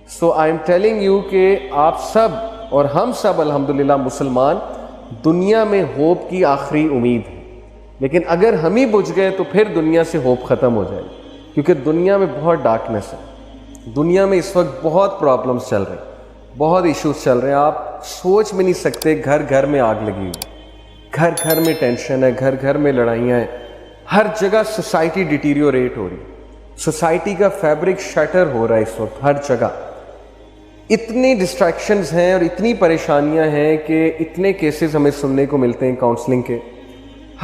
So I am telling you کہ آپ سب اور ہم سب الحمدللہ مسلمان دنیا میں ہوپ کی آخری امید ہے، لیکن اگر ہم ہی بجھ گئے تو پھر دنیا سے ہوپ ختم ہو جائے گی، کیونکہ دنیا میں بہت ڈارکنیس ہے، دنیا میں اس وقت بہت پرابلمس چل رہے ہیں، بہت ایشوز چل رہے ہیں. آپ سوچ بھی نہیں سکتے، گھر گھر میں آگ لگی ہوئی، گھر گھر میں ٹینشن ہے، گھر گھر میں لڑائیاں ہیں، ہر جگہ سوسائٹی ڈیٹیریوریٹ ہو رہی ہے، سوسائٹی کا فیبرک شٹر ہو رہا ہے اس وقت ہر جگہ. اتنی ڈسٹریکشنز ہیں اور اتنی پریشانیاں ہیں کہ اتنے کیسز ہمیں سننے کو ملتے ہیں کاؤنسلنگ کے.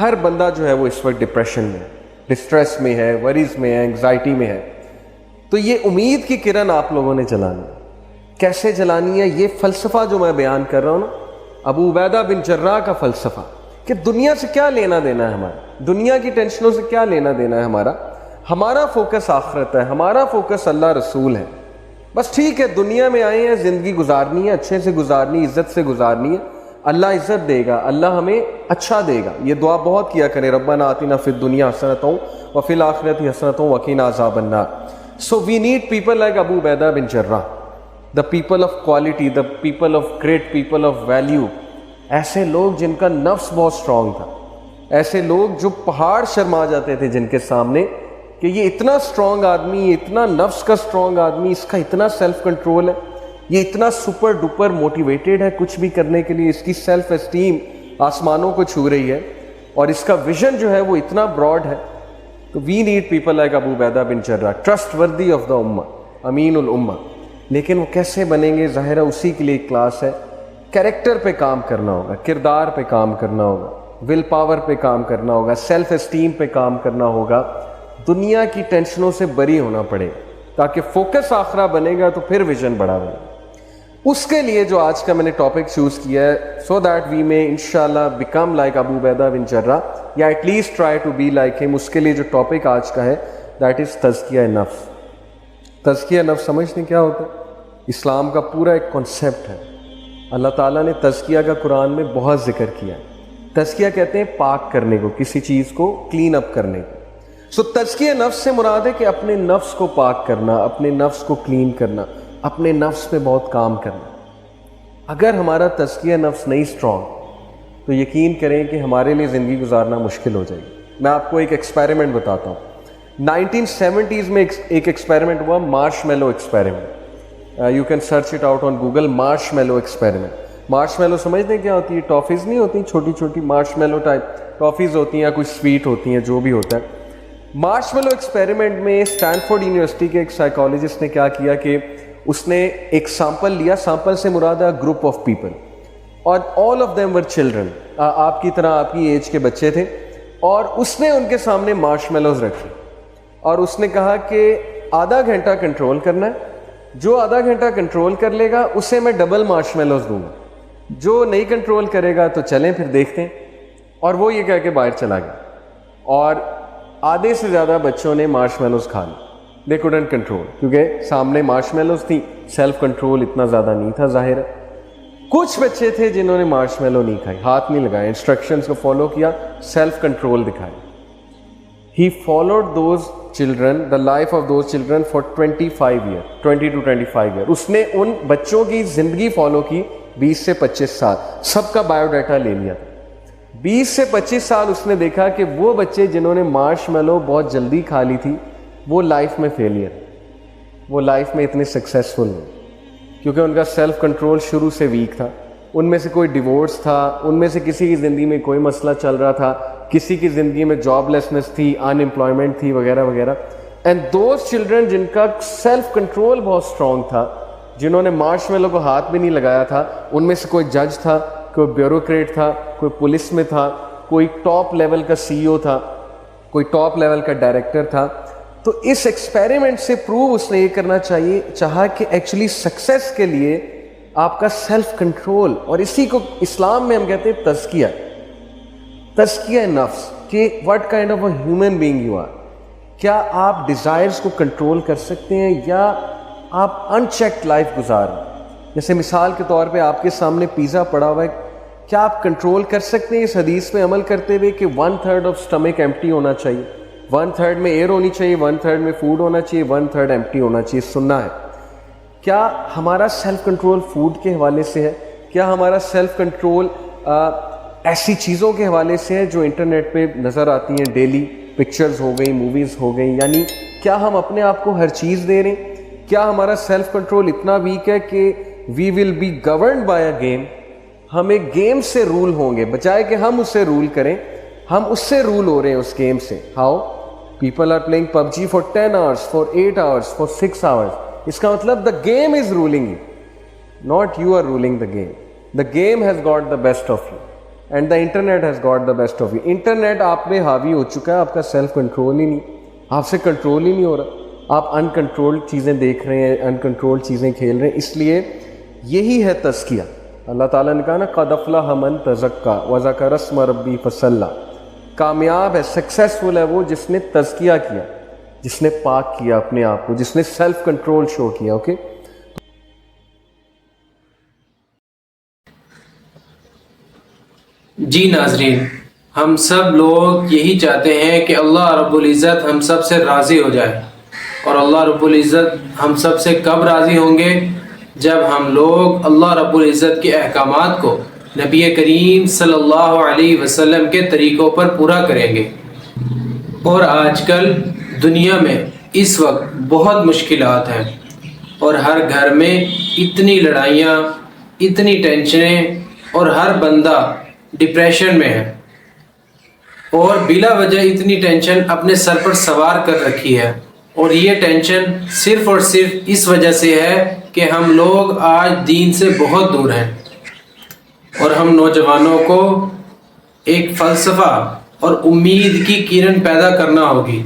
ہر بندہ جو ہے وہ اس وقت ڈپریشن میں، ڈسٹریس میں ہے، وریز میں ہے، انگزائٹی میں ہے. تو یہ امید کی کرن آپ لوگوں نے جلانی ہے. کیسے جلانی ہے؟ یہ فلسفہ جو میں بیان کر رہا ہوں نا، ابو عبیدہ بن جراح کا فلسفہ، کہ دنیا سے کیا لینا دینا ہے ہمارا، دنیا کی ٹینشنوں سے کیا لینا دینا ہے ہمارا فوکس آخرت ہے، ہمارا فوکس اللہ رسول ہے. بس ٹھیک ہے، دنیا میں آئے ہیں، زندگی گزارنی ہے، اچھے سے گزارنی، عزت سے گزارنی ہے، اللہ عزت دے گا، اللہ ہمیں اچھا دے گا. یہ دعا بہت کیا کریں، ربنا آتنا فی الدنیا حسنۃ وفی الآخرۃ حسنۃ وقنا عذاب النار. So we need people like Abu Ubaidah bin Jarrah, the people of quality, the people of great people of value. ایسے لوگ جن کا نفس بہت سٹرونگ تھا، ایسے لوگ جو پہاڑ شرما جاتے تھے جن کے سامنے، کہ یہ اتنا سٹرونگ آدمی، یہ اتنا نفس کا سٹرونگ آدمی، اس کا اتنا سیلف کنٹرول ہے، یہ اتنا سپر ڈپر موٹیویٹڈ ہے کچھ بھی کرنے کے لیے، اس کی سیلف اسٹیم آسمانوں کو چھو رہی ہے، اور اس کا ویژن جو ہے وہ اتنا براڈ ہے. تو we need people like Abu Ubaidah bin Jarrah, trustworthy of the ummah, امین الامہ. لیکن وہ کیسے بنیں گے؟ ظاہر ہے اسی کے لیے ایک کلاس ہے. کیریکٹر پہ کام کرنا ہوگا، کردار پہ کام کرنا ہوگا، ول پاور پہ کام کرنا ہوگا، سیلف اسٹیم پہ کام کرنا ہوگا. دنیا کی ٹینشنوں سے بری ہونا پڑے تاکہ فوکس آخرہ بنے گا، تو پھر ویژن بڑا بنے گا. اس کے لیے جو آج کا میں نے ٹاپک چوز کیا ہے، سو دیٹ وی میں انشاءاللہ become like Abu Ubaidah bin Jarrah, یا at least try to be like ہم. اس کے لیے جو ٹاپک آج کا ہے دیٹ از تزکیہ نفس. تزکیہ نفس سمجھتے کیا ہوتا ہے؟ اسلام کا پورا ایک کنسیپٹ ہے. اللہ تعالیٰ نے تزکیہ کا قرآن میں بہت ذکر کیا ہے. تزکیہ کہتے ہیں پاک کرنے کو، کسی چیز کو کلین اپ کرنے کو. سو تزکیہ نفس سے مراد ہے کہ اپنے نفس کو پاک کرنا، اپنے نفس کو کلین کرنا، اپنے نفس پہ بہت کام کرنا. اگر ہمارا تزکیہ نفس نہیں سٹرونگ تو یقین کریں کہ ہمارے لیے زندگی گزارنا مشکل ہو جائے گی. میں آپ کو ایک ایکسپیریمنٹ بتاتا ہوں. 1970s میں ایک ایکسپیریمنٹ ہوا، marshmallow experiment. You can search it out on Google, marshmallow experiment. Marshmallow سمجھتے ہیں کیا ہوتی ہے؟ ٹافیز نہیں ہوتی چھوٹی چھوٹی، مارش میلو ٹائپ ٹافیز ہوتی ہیں یا کچھ سویٹ ہوتی ہیں، جو بھی ہوتا ہے. مارش میلو ایکسپیریمنٹ میں اسٹینفورڈ یونیورسٹی کے ایک سائیکالوجسٹ نے کیا کیا کہ اس نے ایک سیمپل لیا. سیمپل سے مراد ہے گروپ آف پیپل، اور all of them were children, آپ کی طرح آپ کی ایج کے بچے تھے. اور اس نے ان کے سامنے مارش میلوز رکھی، اور اس نے کہا کہ آدھا گھنٹہ کنٹرول کرنا ہے، جو آدھا گھنٹہ کنٹرول کر لے گا اسے میں ڈبل مارش میلوز دوں گا، جو نہیں کنٹرول کرے گا تو چلیں پھر دیکھتے ہیں. اور وہ یہ کہہ کے باہر چلا گیا، اور آدھے سے زیادہ بچوں نے مارش میلوز کھا لی. دے کوڈنٹ کنٹرول، کیونکہ سامنے مارش میلوز تھی، سیلف کنٹرول اتنا زیادہ نہیں تھا ظاہر ہے. کچھ بچے تھے جنہوں نے مارش میلو نہیں کھائی، ہاتھ نہیں لگائے، انسٹرکشنز کو فالو کیا، سیلف کنٹرول دکھایا. He followed those children, the life of those children for 25 years, 20 to 25 years. اس نے ان بچوں کی زندگی فالو کی 20 سے 25 سال، سب کا بایو ڈیٹا لے لیا تھا. 20 سے 25 سال اس نے دیکھا کہ وہ بچے جنہوں نے مارش میلو بہت جلدی کھا لی تھی، وہ لائف میں فیلئر، وہ لائف میں اتنے سکسیسفل نہیں، کیونکہ ان کا سیلف کنٹرول شروع سے ویک تھا. ان میں سے کوئی ڈیورس تھا، ان میں سے کسی کی زندگی میں کوئی مسئلہ چل رہا تھا، کسی کی زندگی میں جاب لیسنس تھی، ان امپلائمنٹ تھی، وغیرہ وغیرہ. اینڈ دوز چلڈرن جن کا سیلف کنٹرول بہت اسٹرانگ تھا، جنہوں نے مارش میلو کو ہاتھ بھی نہیں لگایا تھا، ان میں سے کوئی جج تھا، کوئی بیوروکریٹ تھا، کوئی پولیس میں تھا، کوئی ٹاپ لیول کا CEO تھا، کوئی ٹاپ لیول کا ڈائریکٹر تھا. تو اس ایکسپیریمنٹ سے پروو اس نے یہ کرنا چاہا کہ ایکچولی سکسیس کے لیے آپ کا سیلف کنٹرول، اور اسی کو اسلام میں ہم کہتے ہیں تزکیہ، تزکیہ نفس، کہ what kind of a human being you are. کیا آپ ڈیزائرز کو کنٹرول کر سکتے ہیں، یا آپ ان چیکڈ لائف گزار رہے ہیں؟ جیسے مثال کے طور پہ آپ کے سامنے پیزا پڑا ہوا ہے، کیا آپ کنٹرول کر سکتے ہیں اس حدیث پہ عمل کرتے ہوئے کہ 1/3 آف اسٹمک ایمپٹی ہونا چاہیے، 1/3 میں ایئر ہونی چاہیے، 1/3 میں فوڈ ہونا چاہیے، 1/3 ایمپٹی ہونا چاہیے، سننا ہے. کیا ہمارا سیلف کنٹرول فوڈ کے حوالے سے ہے؟ کیا ہمارا سیلف کنٹرول ایسی چیزوں کے حوالے سے ہے جو انٹرنیٹ پہ نظر آتی ہیں ڈیلی، پکچرز ہو گئیں، موویز ہو گئیں؟ یعنی کیا ہم اپنے آپ کو ہر چیز دے رہے ہیں؟ کیا ہمارا سیلف کنٹرول اتنا ویک ہے کہ we will be governed by a game? ہم ایک گیم سے رول ہوں گے، بجائے کہ ہم اسے رول کریں ہم اس سے رول ہو رہے ہیں، اس گیم سے۔ How people are playing PUBG for 10 hours، for 8 hours، for 6 hours۔ اس کا مطلب the game is ruling you, not you are ruling the game. The game has got the best of you and the internet has got the best of you. Internet آپ پہ حاوی ہو چکا ہے، آپ کا سیلف کنٹرول ہی نہیں، آپ سے کنٹرول ہی نہیں ہو رہا، آپ ان کنٹرول چیزیں دیکھ رہے ہیں، ان کنٹرول چیزیں کھیل رہے ہیں۔ اس لیے یہی ہے تزکیہ۔ اللہ تعالیٰ نے کہا نا قد افلح من تزکیٰ وذکر اسم ربہ فصلی۔ کامیاب ہے، سکسیسفل ہے وہ جس نے تزکیہ کیا، جس نے پاک کیا اپنے آپ کو، جس نے سیلف کنٹرول شو کیا۔ اوکے، جی ناظرین، ہم سب لوگ یہی چاہتے ہیں کہ اللہ رب العزت ہم سب سے راضی ہو جائے، اور اللہ رب العزت ہم سب سے کب راضی ہوں گے؟ جب ہم لوگ اللہ رب العزت کے احکامات کو نبی کریم صلی اللہ علیہ وسلم کے طریقوں پر پورا کریں گے۔ اور آج کل دنیا میں اس وقت بہت مشکلات ہیں، اور ہر گھر میں اتنی لڑائیاں، اتنی ٹینشنیں، اور ہر بندہ ڈپریشن میں ہے، اور بلا وجہ اتنی ٹینشن اپنے سر پر سوار کر رکھی ہے۔ اور یہ ٹینشن صرف اور صرف اس وجہ سے ہے کہ ہم لوگ آج دین سے بہت دور ہیں، اور ہم نوجوانوں کو ایک فلسفہ اور امید کی کرن پیدا کرنا ہوگی،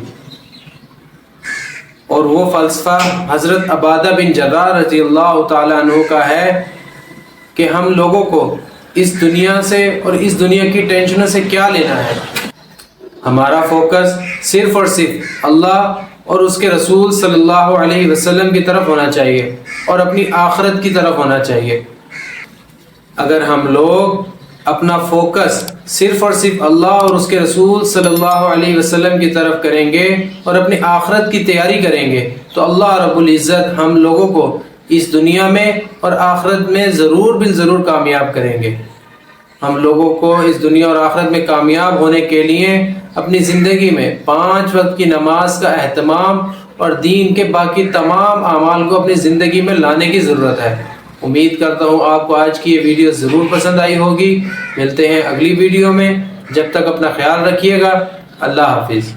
اور وہ فلسفہ حضرت عبادہ بن جراح رضی اللہ تعالیٰ عنہ کا ہے کہ ہم لوگوں کو اس دنیا سے اور اس دنیا کی ٹینشنوں سے کیا لینا ہے۔ ہمارا فوکس صرف اور صرف اللہ اور اس کے رسول صلی اللہ علیہ وسلم کی طرف ہونا چاہیے، اور اپنی آخرت کی طرف ہونا چاہیے۔ اگر ہم لوگ اپنا فوکس صرف اور صرف اللہ اور اس کے رسول صلی اللہ علیہ وسلم کی طرف کریں گے اور اپنی آخرت کی تیاری کریں گے، تو اللہ رب العزت ہم لوگوں کو اس دنیا میں اور آخرت میں ضرور بالضرور کامیاب کریں گے۔ ہم لوگوں کو اس دنیا اور آخرت میں کامیاب ہونے کے لیے اپنی زندگی میں 5 وقت کی نماز کا اہتمام اور دین کے باقی تمام اعمال کو اپنی زندگی میں لانے کی ضرورت ہے۔ امید کرتا ہوں آپ کو آج کی یہ ویڈیو ضرور پسند آئی ہوگی۔ ملتے ہیں اگلی ویڈیو میں، جب تک اپنا خیال رکھیے گا۔ اللہ حافظ۔